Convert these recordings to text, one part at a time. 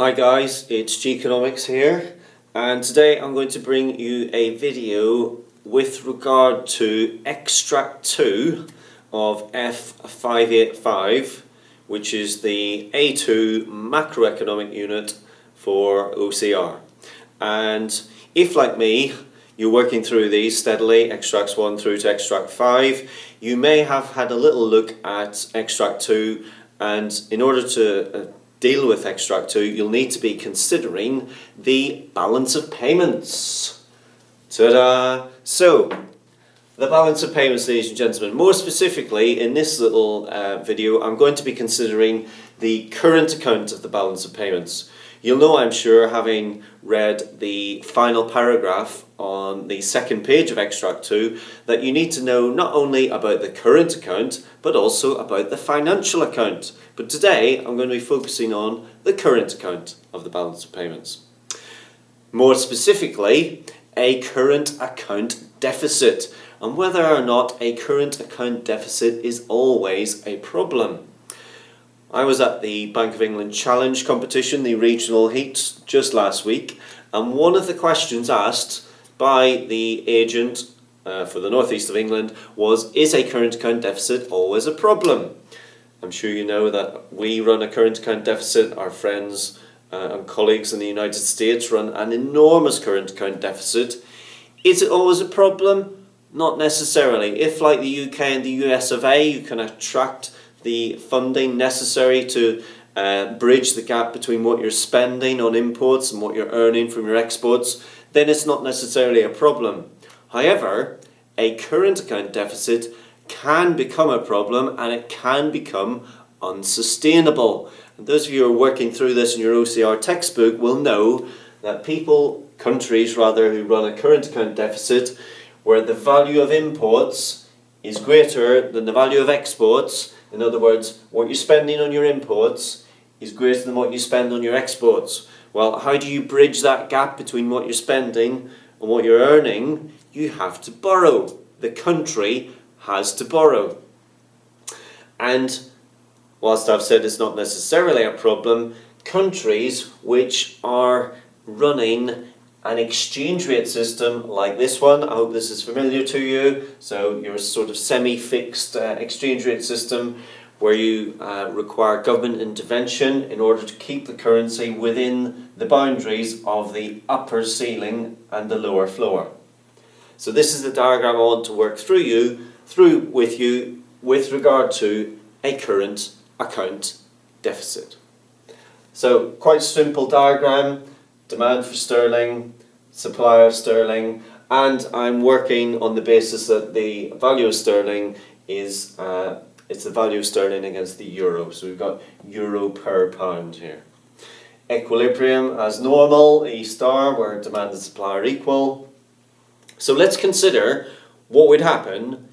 Hi guys, it's Geekonomics here, and today I'm going to bring you a video with regard to Extract 2 of F585, which is the A2 macroeconomic unit for OCR. And if, like me, you're working through these steadily, Extracts 1 through to Extract 5, you may have had a little look at Extract 2, and in order to deal with Extract 2, you'll need to be considering the balance of payments. Ta-da! So, the balance of payments, ladies and gentlemen. More specifically, in this little video, I'm going to be considering the current account of the balance of payments. You'll know, I'm sure, having read the final paragraph on the second page of Extract 2, that you need to know not only about the current account, but also about the financial account. But today, I'm going to be focusing on the current account of the balance of payments. More specifically, a current account deficit, and whether or not a current account deficit is always a problem. I was at the Bank of England Challenge competition, the regional heat, just last week, and one of the questions asked by the agent for the northeast of England was, is a current account deficit always a problem? I'm sure you know that we run a current account deficit. Our friends and colleagues in the United States run an enormous current account deficit. Is it always a problem? Not necessarily. If, like the UK and the US of A, you can attract the funding necessary to bridge the gap between what you're spending on imports and what you're earning from your exports, then it's not necessarily a problem. However, a current account deficit can become a problem, and it can become unsustainable. And those of you who are working through this in your OCR textbook will know that countries rather, who run a current account deficit where the value of imports is greater than the value of exports. In other words, what you're spending on your imports is greater than what you spend on your exports. Well, how do you bridge that gap between what you're spending and what you're earning? You have to borrow. The country has to borrow. And whilst I've said it's not necessarily a problem, countries which are running an exchange rate system like this one, I hope this is familiar to you, so your sort of semi-fixed exchange rate system where you require government intervention in order to keep the currency within the boundaries of the upper ceiling and the lower floor. So this is the diagram I want to work through with you with regard to a current account deficit. So quite simple diagram, demand for sterling, supply of sterling, and I'm working on the basis that the value of sterling is it's the value of sterling against the euro. So we've got euro per pound here. Equilibrium as normal, E star, where demand and supply are equal. So let's consider what would happen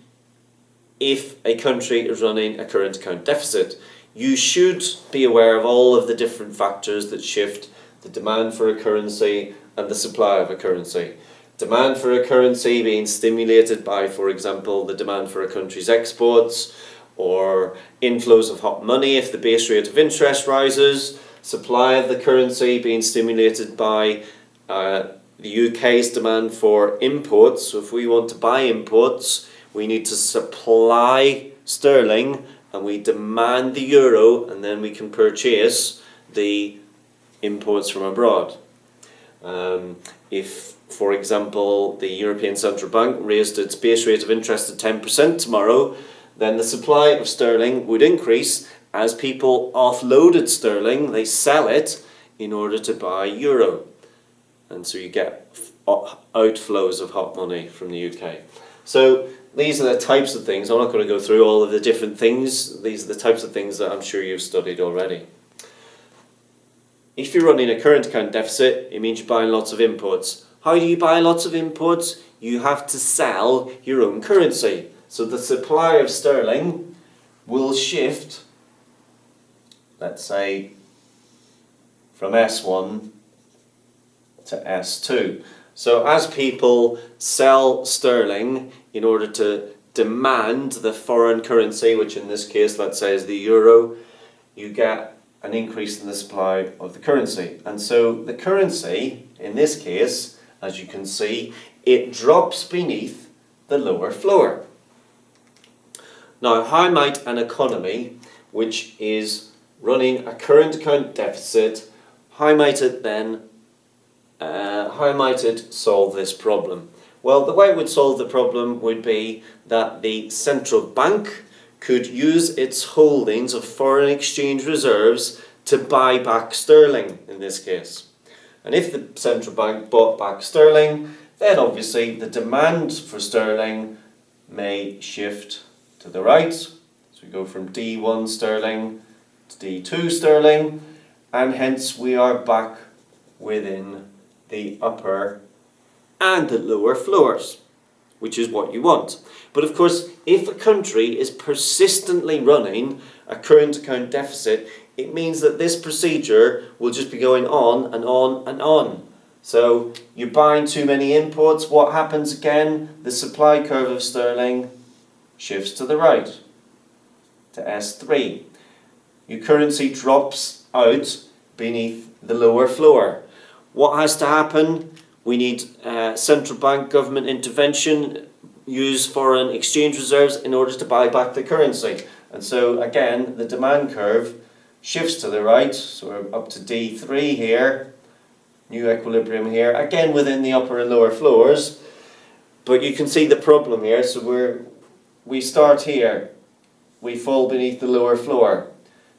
if a country is running a current account deficit. You should be aware of all of the different factors that shift the demand for a currency and the supply of a currency. Demand for a currency being stimulated by, for example, the demand for a country's exports, or inflows of hot money if the base rate of interest rises. Supply of the currency being stimulated by the UK's demand for imports. So if we want to buy imports, we need to supply sterling and we demand the euro, and then we can purchase the imports from abroad. If, for example, the European Central Bank raised its base rate of interest to 10% tomorrow, then the supply of sterling would increase as people offloaded sterling, they sell it in order to buy euro. And so you get outflows of hot money from the UK. So these are the types of things. I'm not going to go through all of the different things. These are the types of things that I'm sure you've studied already. If you're running a current account deficit, it means you're buying lots of imports. How do you buy lots of imports? You have to sell your own currency. So the supply of sterling will shift, let's say, from S1 to S2. So as people sell sterling in order to demand the foreign currency, which in this case, let's say, is the euro, you get an increase in the supply of the currency. And so the currency, in this case, as you can see, it drops beneath the lower floor. Now, how might an economy which is running a current account deficit, how might it solve this problem? Well, the way it would solve the problem would be that the central bank could use its holdings of foreign exchange reserves to buy back sterling in this case. And if the central bank bought back sterling, then obviously the demand for sterling may shift to the right. So we go from D1 sterling to D2 sterling, and hence we are back within the upper and the lower floors, which is what you want. But of course, if a country is persistently running a current account deficit, it means that this procedure will just be going on and on and on. So you're buying too many imports, what happens again? The supply curve of sterling shifts to the right, to S3. Your currency drops out beneath the lower floor. What has to happen? We need central bank government intervention, use foreign exchange reserves in order to buy back the currency. And so again, the demand curve shifts to the right, so we're up to D3 here, new equilibrium here, again within the upper and lower floors. But you can see the problem here, so we start here, we fall beneath the lower floor.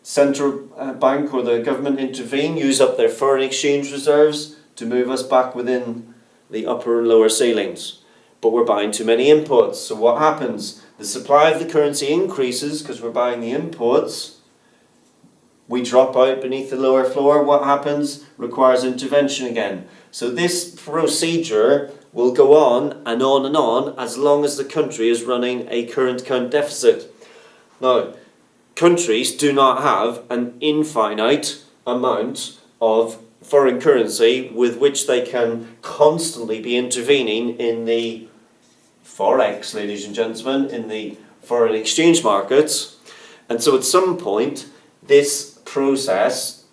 Central bank or the government intervene, use up their foreign exchange reserves to move us back within the upper and lower ceilings. But we're buying too many inputs, so what happens? The supply of the currency increases because we're buying the inputs. We drop out beneath the lower floor. What happens? Requires intervention again. So this procedure will go on and on and on as long as the country is running a current account deficit. Now, countries do not have an infinite amount of foreign currency with which they can constantly be intervening in the forex, ladies and gentlemen, in the foreign exchange markets. And so at some point, this process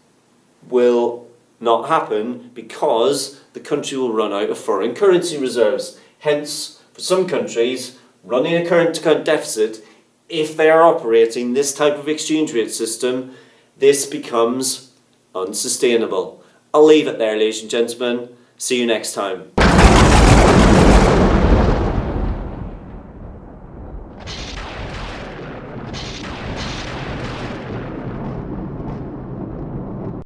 will not happen because the country will run out of foreign currency reserves. Hence, for some countries, running a current account deficit, if they are operating this type of exchange rate system, this becomes unsustainable. I'll leave it there, ladies and gentlemen. See you next time.